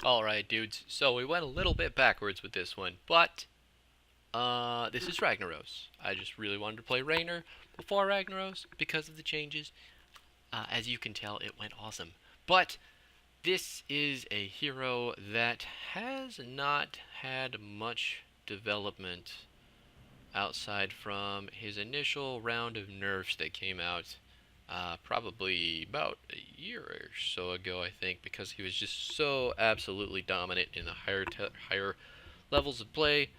Alright, dudes, so we went a little bit backwards with this one, but, this is Ragnaros. I just really wanted to play Raynor before Ragnaros because of the changes. As you can tell, it went awesome. But, this is a hero that has not had much development outside from his initial round of nerfs that came out probably about a year or so ago, I think, because he was just so absolutely dominant in the higher levels of play.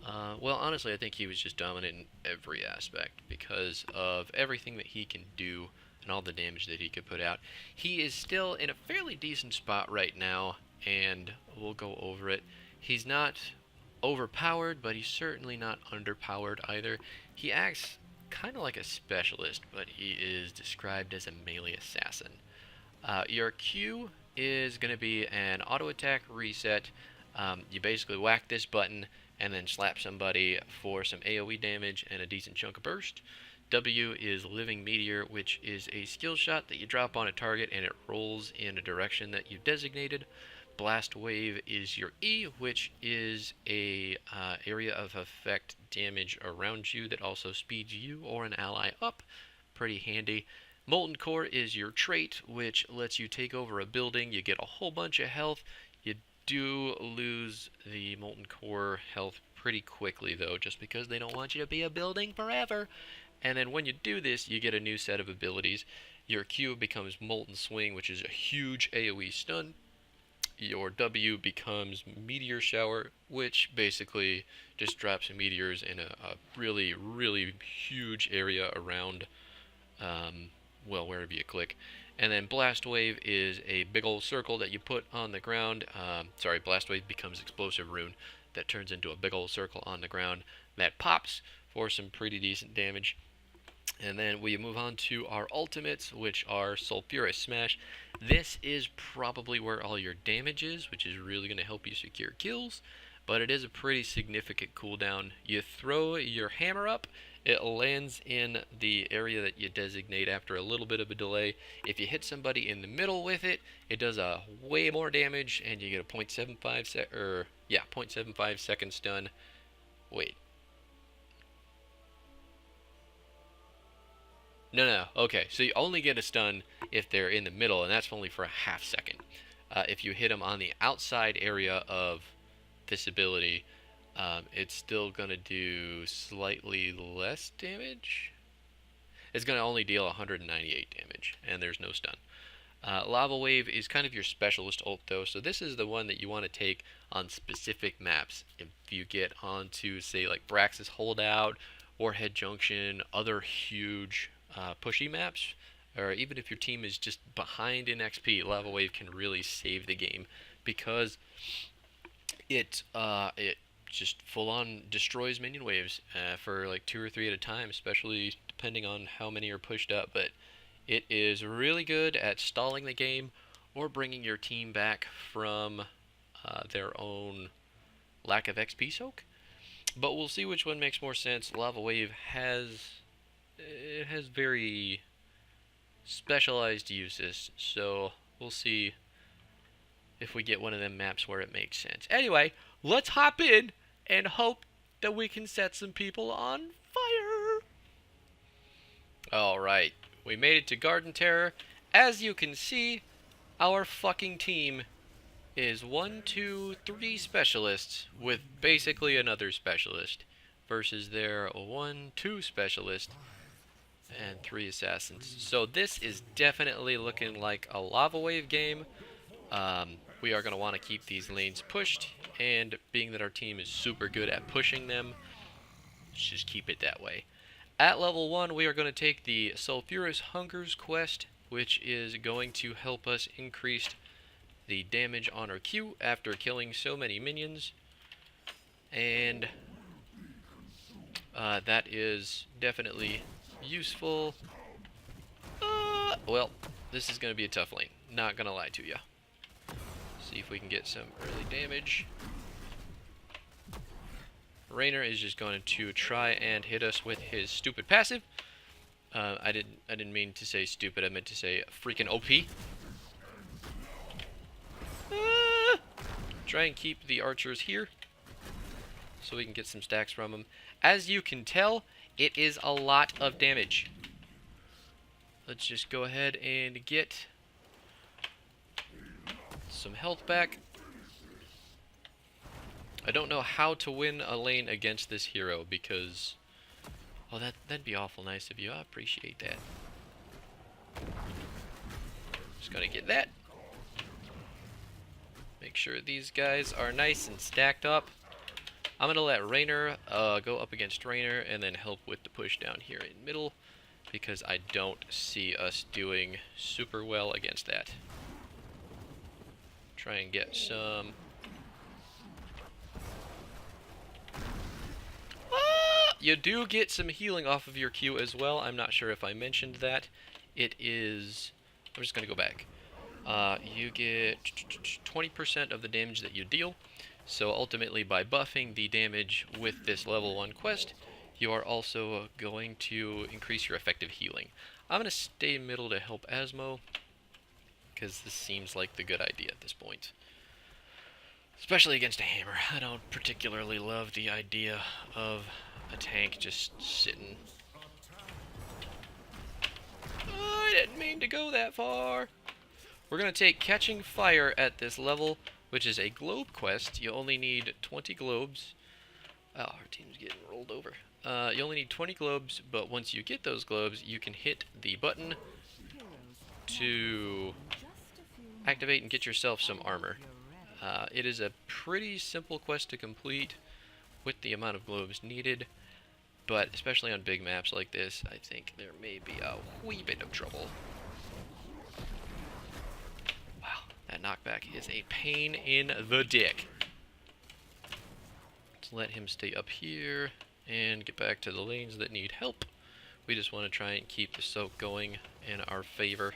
Well, honestly, I think he was just dominant in every aspect because of everything that he can do and all the damage that he could put out. He is still in a fairly decent spot right now, and we'll go over it. He's not overpowered, but he's certainly not underpowered either. He acts kind of like a specialist, but he is described as a melee assassin. Your Q is going to be an auto attack reset. You basically whack this button and then slap somebody for some AoE damage and a decent chunk of burst. W is Living Meteor, which is a skill shot that you drop on a target and it rolls in a direction that you've designated. Blast Wave is your E, which is a area of effect damage around you that also speeds you or an ally up. Pretty handy. Molten Core is your trait, which lets you take over a building. You get a whole bunch of health. You do lose the Molten Core health pretty quickly, though, just because they don't want you to be a building forever. And then when you do this, you get a new set of abilities. Your Q becomes Molten Swing, which is a huge AoE stun. Your W becomes Meteor Shower, which basically just drops meteors in a really, really huge area around, well, wherever you click. And then Blast Wave is a big old circle that you put on the ground. Sorry, Blast Wave becomes Explosive Rune that turns into a big old circle on the ground that pops for some pretty decent damage. And then we move on to our ultimates, which are Sulfurous Smash. This is probably where all your damage is, which is really going to help you secure kills, but it is a pretty significant cooldown. You throw your hammer up, it lands in the area that you designate after a little bit of a delay. If you hit somebody in the middle with it, it does a way more damage, and you get a 0.75 second stun. Wait. No, okay, so you only get a stun if they're in the middle, and that's only for a half second. If you hit them on the outside area of this ability, it's still going to do slightly less damage. It's going to only deal 198 damage, and there's no stun. Lava Wave is kind of your specialist ult, though, so this is the one that you want to take on specific maps. If you get onto, say, like Brax's Holdout, Warhead Junction, other huge pushy maps, or even if your team is just behind in XP, Lava Wave can really save the game because it just full on destroys minion waves for like 2 or 3 at a time, especially depending on how many are pushed up. But it is really good at stalling the game or bringing your team back from their own lack of XP soak. But we'll see which one makes more sense. Lava Wave has very specialized uses, so we'll see if we get one of them maps where it makes sense. Anyway, let's hop in and hope that we can set some people on fire. Alright, we made it to Garden Terror. As you can see, our fucking team is 1, 2, 3 specialists with basically another specialist versus their 1, 2 specialist and 3 assassins. So this is definitely looking like a Lava Wave game. We are going to want to keep these lanes pushed, and being that our team is super good at pushing them, let's just keep it that way. At level 1, we are going to take the Sulfurous Hungers quest, which is going to help us increase the damage on our Q after killing so many minions. And that is definitely useful. Well, this is going to be a tough lane. Not going to lie to you. See if we can get some early damage. Raynor is just going to try and hit us with his stupid passive. I didn't mean to say stupid. I meant to say freaking OP. Try and keep the archers here so we can get some stacks from them. As you can tell, it is a lot of damage. Let's just go ahead and get some health back. I don't know how to win a lane against this hero because... Oh, that'd be awful nice of you. I appreciate that. Just gonna get that. Make sure these guys are nice and stacked up. I'm gonna let Raynor go up against Raynor and then help with the push down here in middle because I don't see us doing super well against that. Try and get some... You do get some healing off of your Q as well. I'm not sure if I mentioned that. It is... I'm just going to go back. You get 20% of the damage that you deal. So ultimately, by buffing the damage with this level 1 quest, you are also going to increase your effective healing. I'm going to stay middle to help Asmo, because this seems like the good idea at this point. Especially against a hammer. I don't particularly love the idea of a tank just sitting. Oh, I didn't mean to go that far. We're going to take Catching Fire at this level, which is a globe quest. You only need 20 globes. Oh, our team's getting rolled over. You only need 20 globes, but once you get those globes, you can hit the button to activate and get yourself some armor. It is a pretty simple quest to complete with the amount of globes needed, but especially on big maps like this, I think there may be a wee bit of trouble. Wow, that knockback is a pain in the dick. Let's let him stay up here and get back to the lanes that need help. We just want to try and keep the soak going in our favor.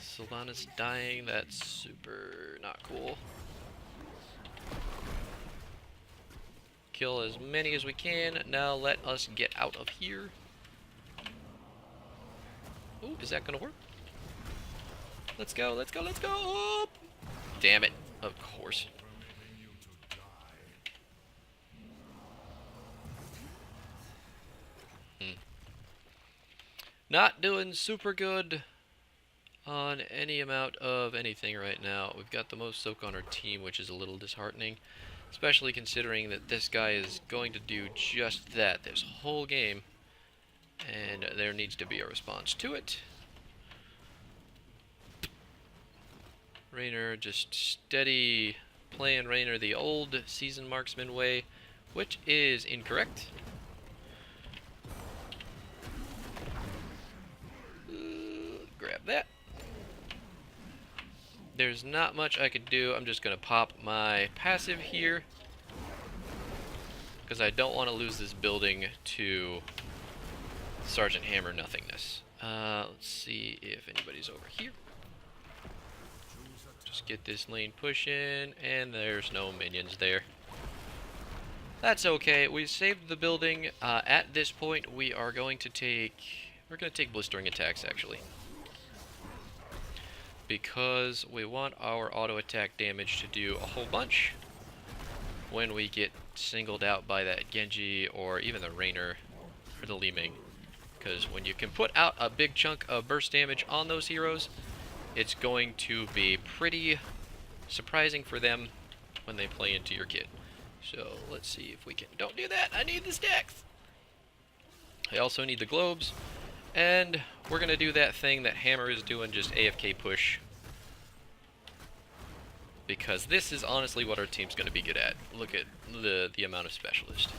Sylvanas dying, that's super not cool. Kill as many as we can. Now let us get out of here. Ooh, is that gonna work? Let's go, let's go, let's go! Oh, damn it, of course. Not doing super good on any amount of anything right now. We've got the most soak on our team, which is a little disheartening, especially considering that this guy is going to do just that this whole game, and there needs to be a response to it. Raynor just steady playing Raynor the old season marksman way, which is incorrect. Grab that. There's not much I could do. I'm just going to pop my passive here because I don't want to lose this building to Sergeant Hammer nothingness. Let's see if anybody's over here. Just get this lane pushing, and there's no minions there. That's okay. We saved the building. At this point, we're going to take blistering attacks actually, because we want our auto attack damage to do a whole bunch when we get singled out by that Genji or even the Raynor or the Li Ming. Because when you can put out a big chunk of burst damage on those heroes, it's going to be pretty surprising for them when they play into your kit. So let's see if we can... Don't do that! I need the stacks! I also need the globes. And we're going to do that thing that Hammer is doing, just AFK push. Because this is honestly what our team's going to be good at. Look at the amount of specialists.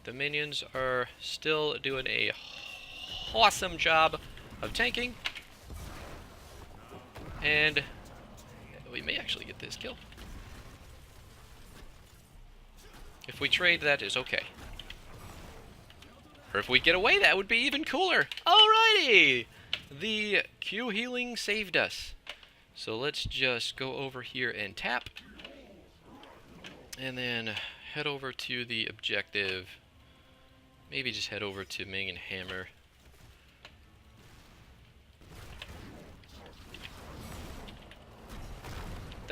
The minions are still doing a awesome job of tanking. And we may actually get this kill. If we trade, that is okay. Or if we get away, that would be even cooler. Alrighty! The Q healing saved us. So let's just go over here and tap. And then head over to the objective. Maybe just head over to Ming and Hammer.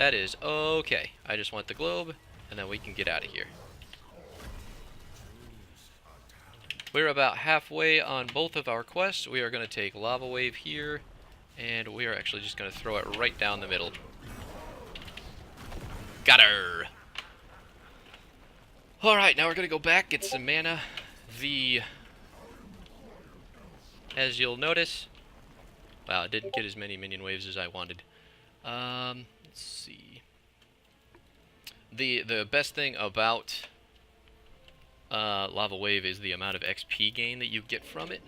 That is okay. I just want the globe, and then we can get out of here. We're about halfway on both of our quests. We are going to take Lava Wave here, and we are actually just going to throw it right down the middle. Got her! Alright, now we're going to go back, get some mana. As you'll notice... Wow, I didn't get as many minion waves as I wanted. Let's see. The best thing about Lava Wave is the amount of XP gain that you get from it.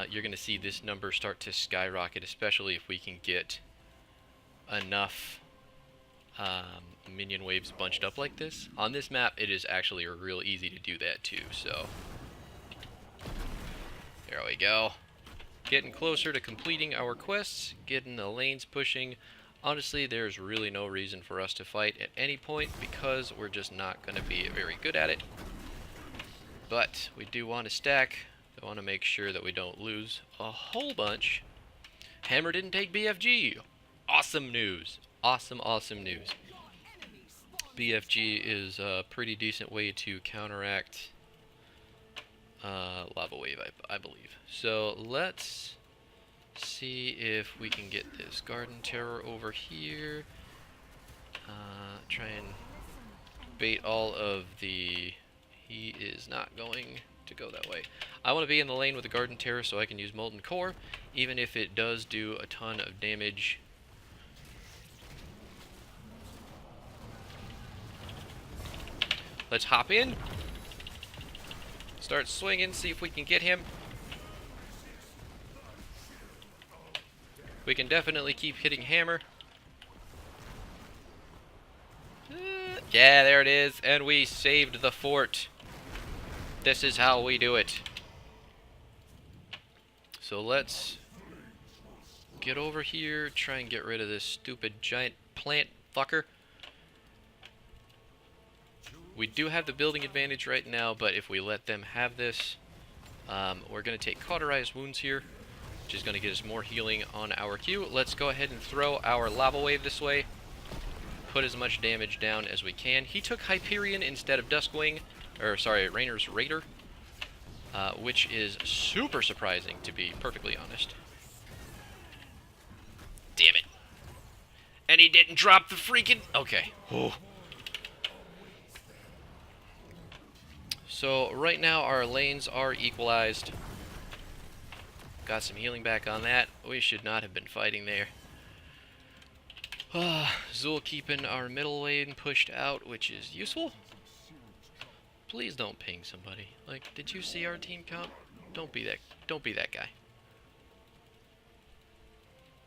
You're going to see this number start to skyrocket, especially if we can get enough minion waves bunched up like this. On this map, it is actually real easy to do that too, so... There we go. Getting closer to completing our quests, getting the lanes pushing. Honestly, there's really no reason for us to fight at any point because we're just not going to be very good at it. But we do want to stack. I want to make sure that we don't lose a whole bunch. Hammer didn't take BFG. Awesome news. Awesome, awesome news. BFG is a pretty decent way to counteract Lava Wave, I believe. So let's see if we can get this Garden Terror over here. Try and bait all of the... He is not going to go that way. I want to be in the lane with the Garden Terror so I can use Molten Core, even if it does do a ton of damage. Let's hop in. Start swinging, see if we can get him. We can definitely keep hitting Hammer. Yeah, there it is. And we saved the fort. This is how we do it. So let's get over here, try and get rid of this stupid giant plant fucker. We do have the building advantage right now, but if we let them have this, we're going to take Cauterized Wounds here, which is going to get us more healing on our Q. Let's go ahead and throw our Lava Wave this way. Put as much damage down as we can. He took Hyperion instead of Duskwing, or sorry, Rainer's Raider, which is super surprising, to be perfectly honest. Damn it. And he didn't drop the freaking... Okay. Oh. So right now our lanes are equalized. Got some healing back on that. We should not have been fighting there. Zul keeping our middle lane pushed out, which is useful. Please don't ping somebody. Like, did you see our team comp? Don't be that guy.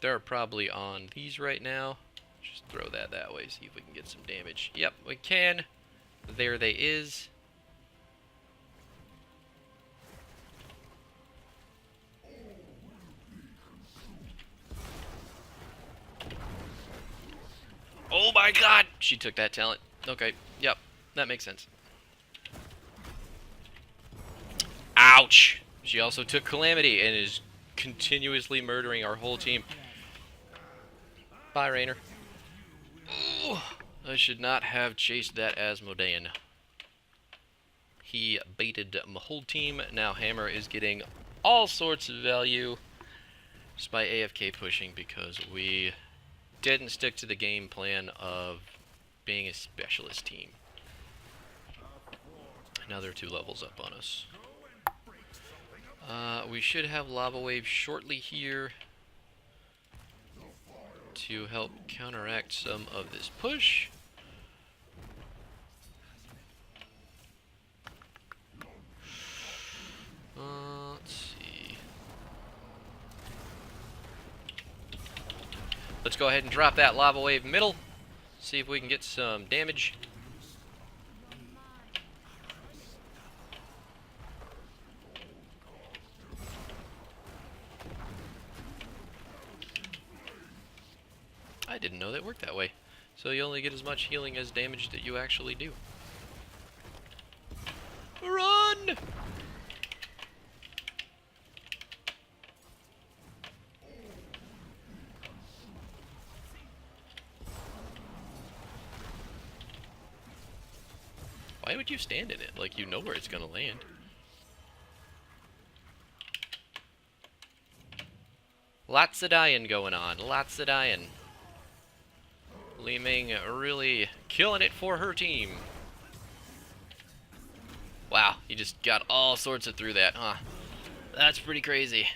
They're probably on these right now. Just throw that way, see if we can get some damage. Yep, we can. There they is. Oh my god! She took that talent. Okay, yep, that makes sense. Ouch! She also took Calamity and is continuously murdering our whole team. Bye, Rainer. Ooh, I should not have chased that Asmodean. He baited my whole team. Now Hammer is getting all sorts of value just by AFK pushing because we didn't stick to the game plan of being a specialist team. Now they're 2 levels up on us. We should have Lava Wave shortly here to help counteract some of this push. Let's see. Let's go ahead and drop that Lava Wave middle. See if we can get some damage. I didn't know that worked that way. So you only get as much healing as damage that you actually do. Run! Why would you stand in it? Like, you know where it's gonna land. Lots of dying going on. Lots of dying. Li Ming really killing it for her team. Wow, he just got all sorts of through that, huh? That's pretty crazy.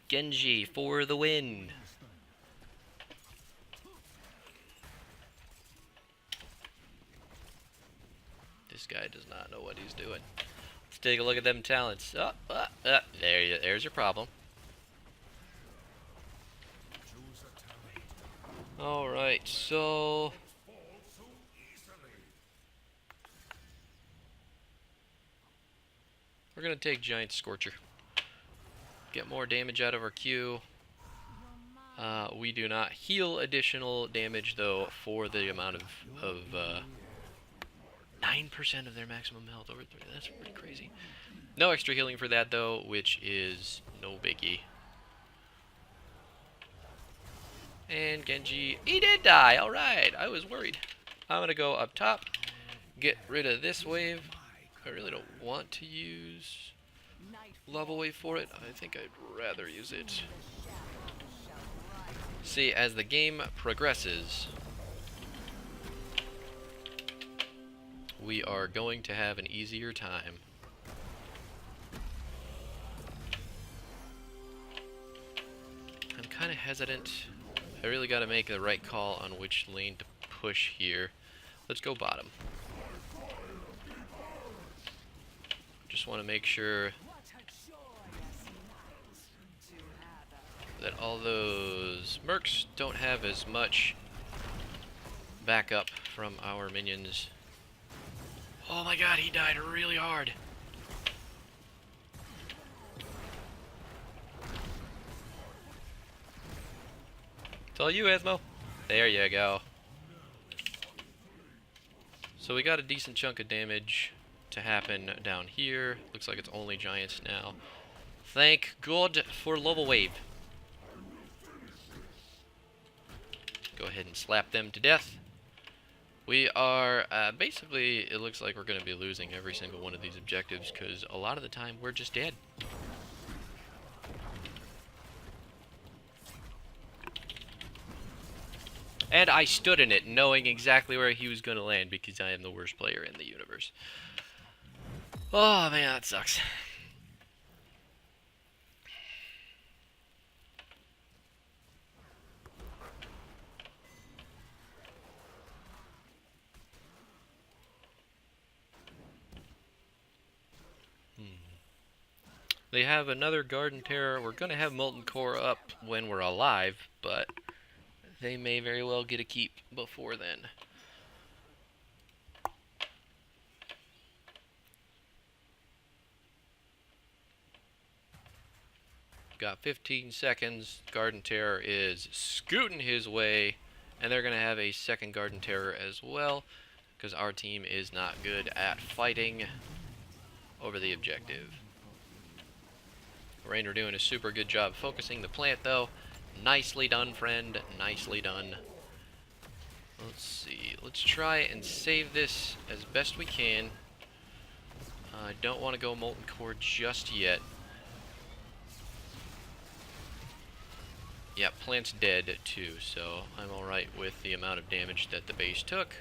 Genji for the win. This guy does not know what he's doing. Let's take a look at them talents. There's your problem. Alright, so... we're going to take Giant Scorcher. Get more damage out of our Q. We do not heal additional damage, though, for the amount of 9% of their maximum health over 30. That's pretty crazy. No extra healing for that, though, which is no biggie. And Genji, he did die. Alright, I was worried. I'm going to go up top, get rid of this wave. I really don't want to use lava wave for it. I think I'd rather use it. See, as the game progresses, we are going to have an easier time. I'm kind of hesitant. I really got to make the right call on which lane to push here. Let's go bottom. Just want to make sure that all those mercs don't have as much backup from our minions. Oh my god, he died really hard. It's all you, Esmo. There you go. So we got a decent chunk of damage to happen down here. Looks like it's only giants now. Thank God for Lava Wave. Go ahead and slap them to death. We are, basically, it looks like we're going to be losing every single one of these objectives, because a lot of the time we're just dead. And I stood in it, knowing exactly where he was going to land, because I am the worst player in the universe. Oh, man, that sucks. They have another Garden Terror. We're going to have Molten Core up when we're alive, but they may very well get a keep before then. Got 15 seconds. Garden Terror is scooting his way, and they're going to have a second Garden Terror as well, because our team is not good at fighting over the objective. Rainer doing a super good job focusing the plant, though. Nicely done, friend. Nicely done. Let's see. Let's try and save this as best we can. I don't want to go Molten Core just yet. Yeah, plant's dead, too, so I'm alright with the amount of damage that the base took.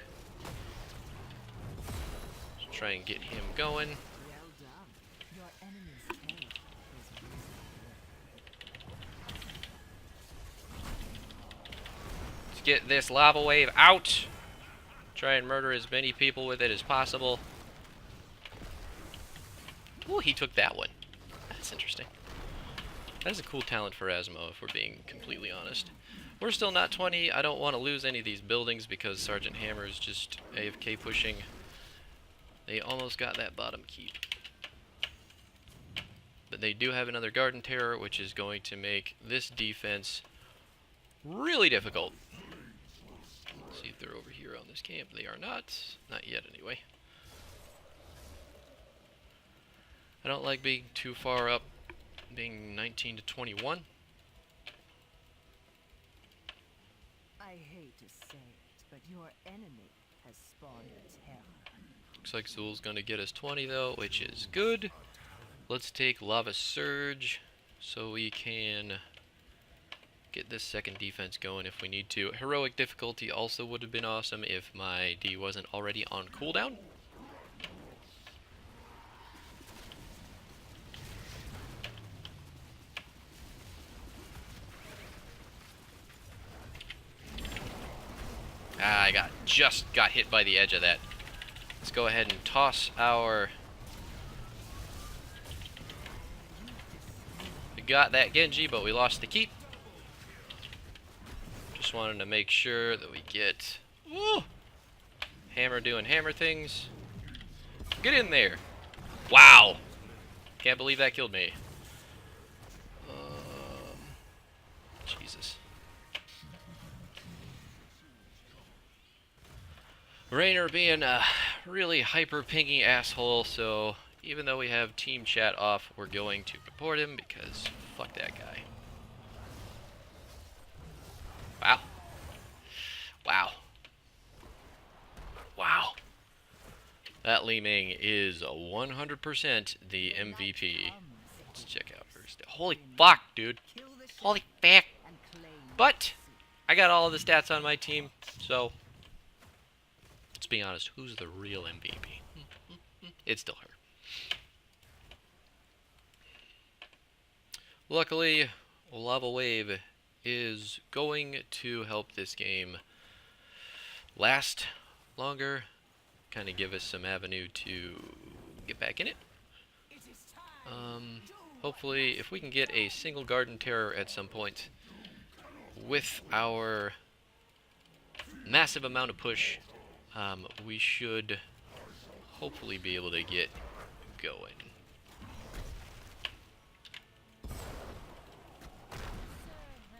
Let's try and get him going. Get this lava wave out. Try and murder as many people with it as possible. Ooh, he took that one. That's interesting. That is a cool talent for Asmo, if we're being completely honest. We're still not 20. I don't want to lose any of these buildings because Sergeant Hammer is just AFK pushing. They almost got that bottom keep. But they do have another Garden Terror, which is going to make this defense really difficult. See if they're over here on this camp. They are not. Not yet, anyway. I don't like being too far up, being 19 to 21. I hate to say it, but your enemy Looks like Zul's gonna get us 20 though, which is good. Let's take Lava Surge so we can get this second defense going if we need to. Heroic difficulty also would have been awesome if my D wasn't already on cooldown. I just got hit by the edge of that. Let's go ahead and toss our... We got that Genji, but we lost the keep. Just wanted to make sure that we get... Woo! Hammer doing hammer things. Get in there! Wow! Can't believe that killed me. Jesus. Rainer being a really hyper-pingy asshole, so even though we have team chat off, we're going to report him because fuck that guy. Wow. Wow. Wow. That Li Ming is 100% the MVP. Let's check out first. Holy fuck, dude. Holy fuck. But I got all of the stats on my team, so let's be honest, who's the real MVP? It's still her. Luckily, Lava Wave is going to help this game last longer, kind of give us some avenue to get back in it. Hopefully, if we can get a single Garden Terror at some point with our massive amount of push, we should hopefully be able to get going.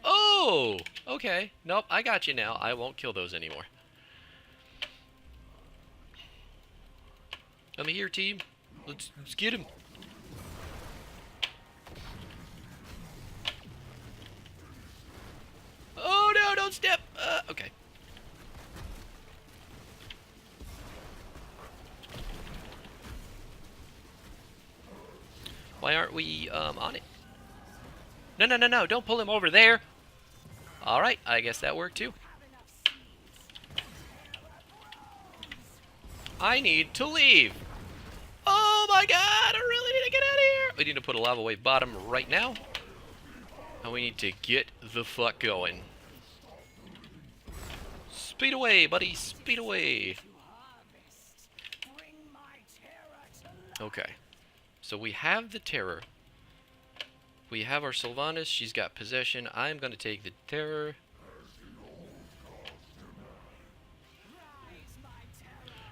Oh! Okay. Nope, I got you now. I won't kill those anymore. I'm here, team. Let's get him. Oh no, don't step! Okay. Why aren't we, on it? No, no, no, no, don't pull him over there! Alright, I guess that worked too. I need to leave! Oh my god, I really need to get out of here! We need to put a lava wave bottom right now. And we need to get the fuck going. Speed away, buddy, speed away! Okay. So we have the Terror. We have our Sylvanas. She's got possession. I'm going to take the Terror.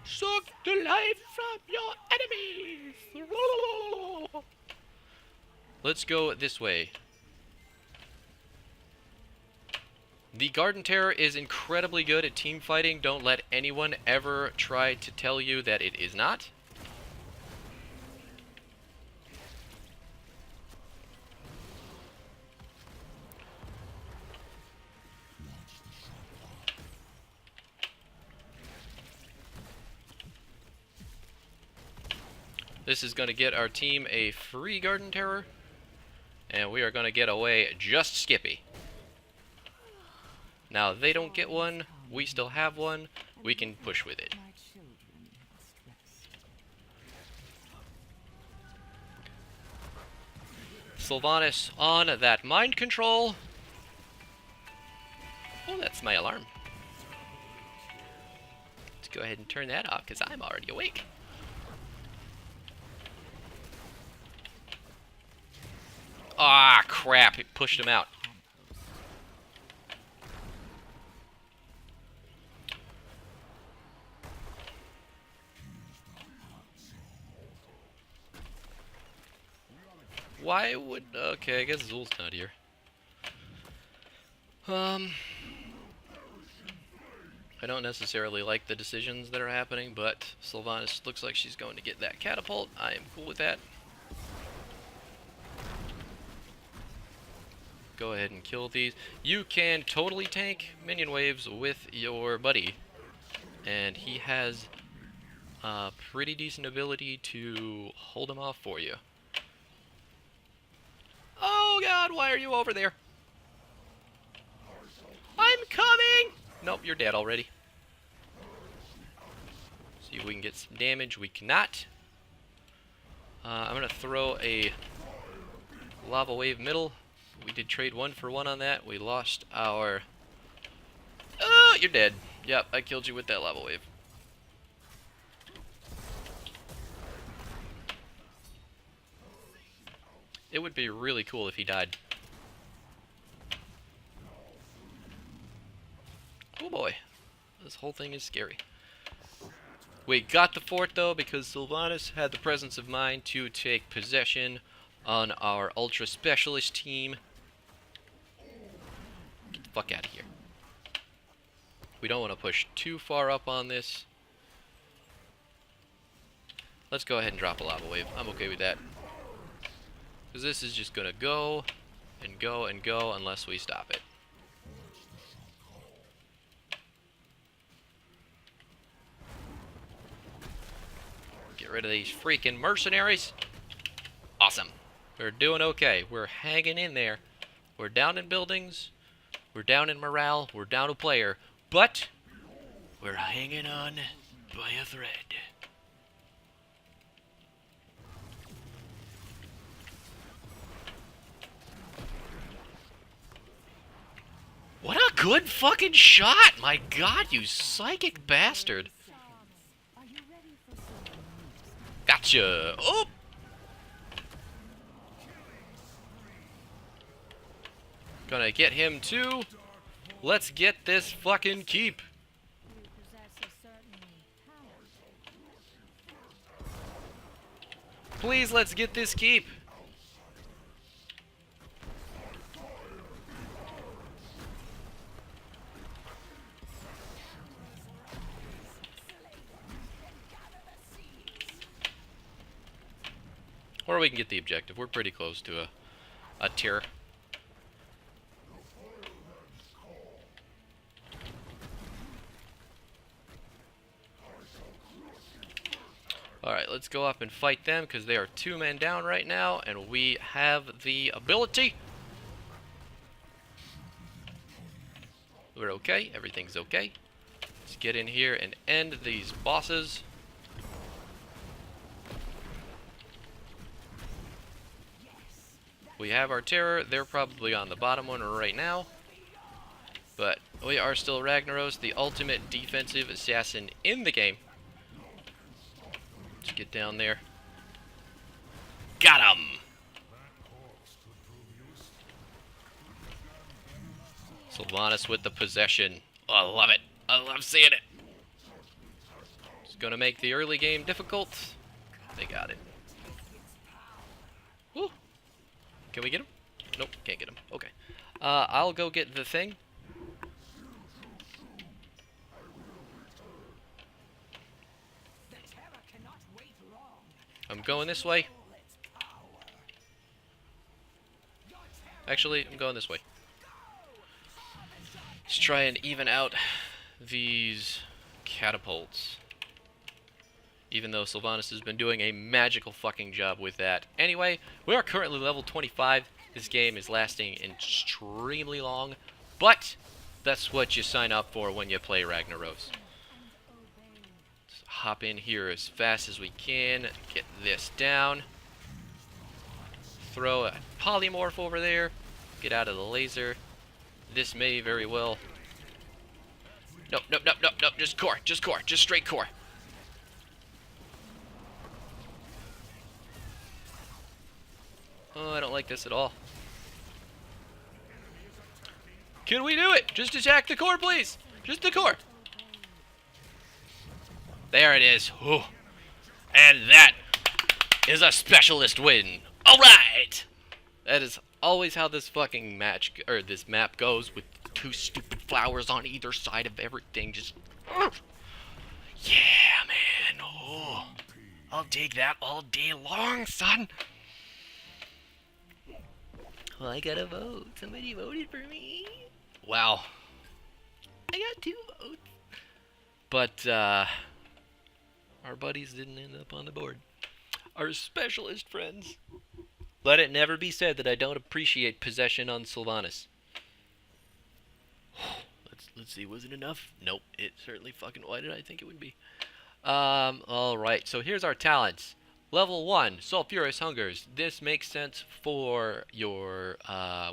Suck the life from your enemies! Let's go this way. The Garden Terror is incredibly good at team fighting. Don't let anyone ever try to tell you that it is not. This is going to get our team a free Garden Terror, and we are going to get away just Skippy. Now, they don't get one, we still have one, we can push with it. Sylvanas on that mind control. Oh, that's my alarm. Let's go ahead and turn that off, because I'm already awake. Ah, crap, it pushed him out. Why would... Okay, I guess Zul's not here. I don't necessarily like the decisions that are happening, but Sylvanas looks like she's going to get that catapult. I am cool with that. Go ahead and kill these. You can totally tank minion waves with your buddy. and he has a pretty decent ability to hold him off for you. Oh god, why are you over there? I'm coming! Nope, you're dead already. See if we can get some damage. We cannot. I'm going to throw a lava wave middle. We did trade 1-for-1 on that. We lost our... Oh, you're dead. Yep, I killed you with that lava wave. It would be really cool if he died. Oh boy. This whole thing is scary. We got the fort though because Sylvanas had the presence of mind to take possession on our Ultra Specialist team. Get the fuck out of here. We don't want to push too far up on this. Let's go ahead and drop a lava wave. I'm okay with that. Because this is just going to go and go and go unless we stop it. Get rid of these freaking mercenaries. Awesome. We're doing okay. We're hanging in there. We're down in buildings. We're down in morale. We're down a player. But we're hanging on by a thread. What a good fucking shot! My god, you psychic bastard. Gotcha! Oh! Gonna get him too. Let's get this fucking keep. Please, let's get this keep. Or we can get the objective. We're pretty close to a tier. Alright, let's go up and fight them because they are 2 men down right now and we have the ability. We're okay. Everything's okay. Let's get in here and end these bosses. We have our terror. They're probably on the bottom one right now. But we are still Ragnaros, the ultimate defensive assassin in the game. Let's get down there. Got him! Sylvanas with the possession. Oh, I love it. I love seeing it. It's going to make the early game difficult. They got it. Woo! Can we get him? Nope, can't get him. Okay. I'll go get the thing. I'm going this way. Actually, I'm going this way. Let's try and even out these catapults. Even though Sylvanas has been doing a magical fucking job with that. Anyway, we are currently level 25. This game is lasting extremely long. But that's what you sign up for when you play Ragnaros. Let's hop in here as fast as we can. Get this down. Throw a polymorph over there. Get out of the laser. This may very well... Nope, nope, nope, nope, nope. Just core. Just core. Just straight core. Oh, I don't like this at all. Can we do it? Just attack the core, please. Just the core. There it is. Ooh. And that is a specialist win. All right. That is always how this fucking match, or this map goes, with 2 stupid flowers on either side of everything. Just, yeah, man. Oh, I'll take that all day long, son. Well, I got a vote. Somebody voted for me. Wow. I got 2 votes. But our buddies didn't end up on the board. Our specialist friends. Let it never be said that I don't appreciate possession on Sylvanas. Let's see, was it enough? Nope, it certainly fucking. Why did I think it would be? Alright, so here's our talents. Level 1, Sulfurous Hungers. This makes sense for your,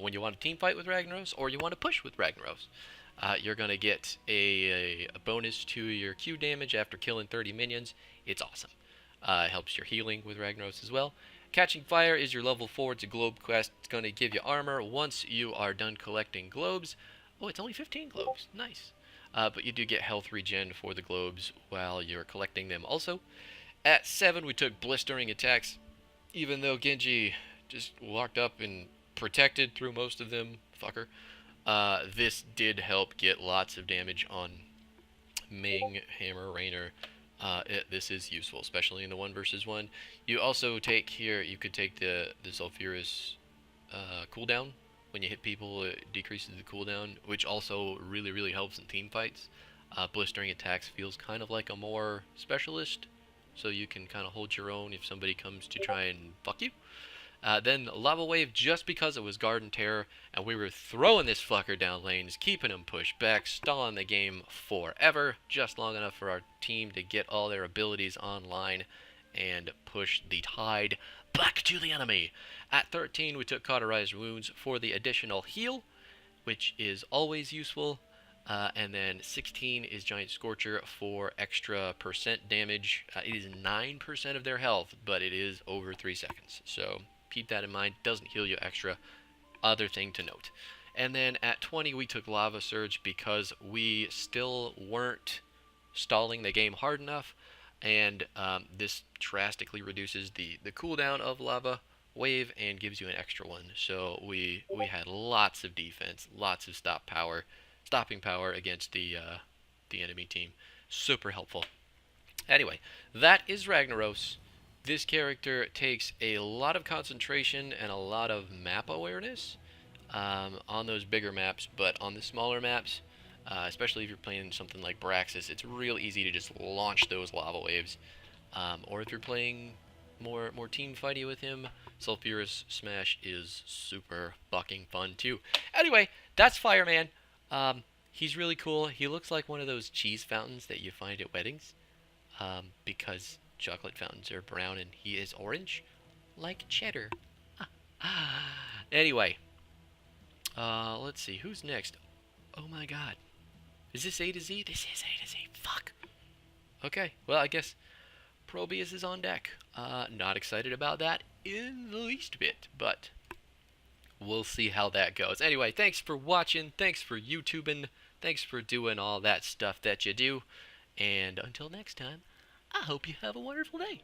when you want to team fight with Ragnaros, or you want to push with Ragnaros. You're gonna get a bonus to your Q damage after killing 30 minions. It's awesome. It helps your healing with Ragnaros as well. Catching Fire is your level 4. It's a globe quest. It's gonna give you armor once you are done collecting globes. Oh, it's only 15 globes. Nice. But you do get health regen for the globes while you're collecting them also. At 7, we took Blistering Attacks. Even though Genji just walked up and protected through most of them, fucker, this did help get lots of damage on Ming, Hammer, Raynor. This is useful, especially in the 1 versus 1. You also take here, you could take the Sulfurous cooldown. When you hit people, it decreases the cooldown, which also really helps in team fights. Blistering Attacks feels kind of like a more specialist, so you can kind of hold your own if somebody comes to try and fuck you. Then Lava Wave, just because it was Garden Terror, and we were throwing this fucker down lanes, keeping him pushed back, stalling the game forever, just long enough for our team to get all their abilities online and push the tide back to the enemy. At 13, we took Cauterized Wounds for the additional heal, which is always useful. And then 16 is Giant Scorcher for extra percent damage. It is 9% of their health, but it is over 3 seconds. So keep that in mind. Doesn't heal you extra. Other thing to note. And then at 20, we took Lava Surge because we still weren't stalling the game hard enough. And this drastically reduces the cooldown of Lava Wave and gives you an extra one. So we had lots of defense, lots of stopping power against the enemy team. Super helpful. Anyway, that is Ragnaros. This character takes a lot of concentration and a lot of map awareness on those bigger maps, but on the smaller maps, especially if you're playing something like Braxis, it's real easy to just launch those lava waves. Or if you're playing more team fighty with him, Sulfurous Smash is super fucking fun too. Anyway, that's Fireman. He's really cool. He looks like one of those cheese fountains that you find at weddings, because chocolate fountains are brown and he is orange, like cheddar. Anyway, let's see, who's next? Oh my god. Is this A to Z? This is A to Z. Fuck. Okay, well, I guess Probius is on deck. Not excited about that in the least bit, but we'll see how that goes. Anyway, thanks for watching. Thanks for YouTubing. Thanks for doing all that stuff that you do. And until next time, I hope you have a wonderful day.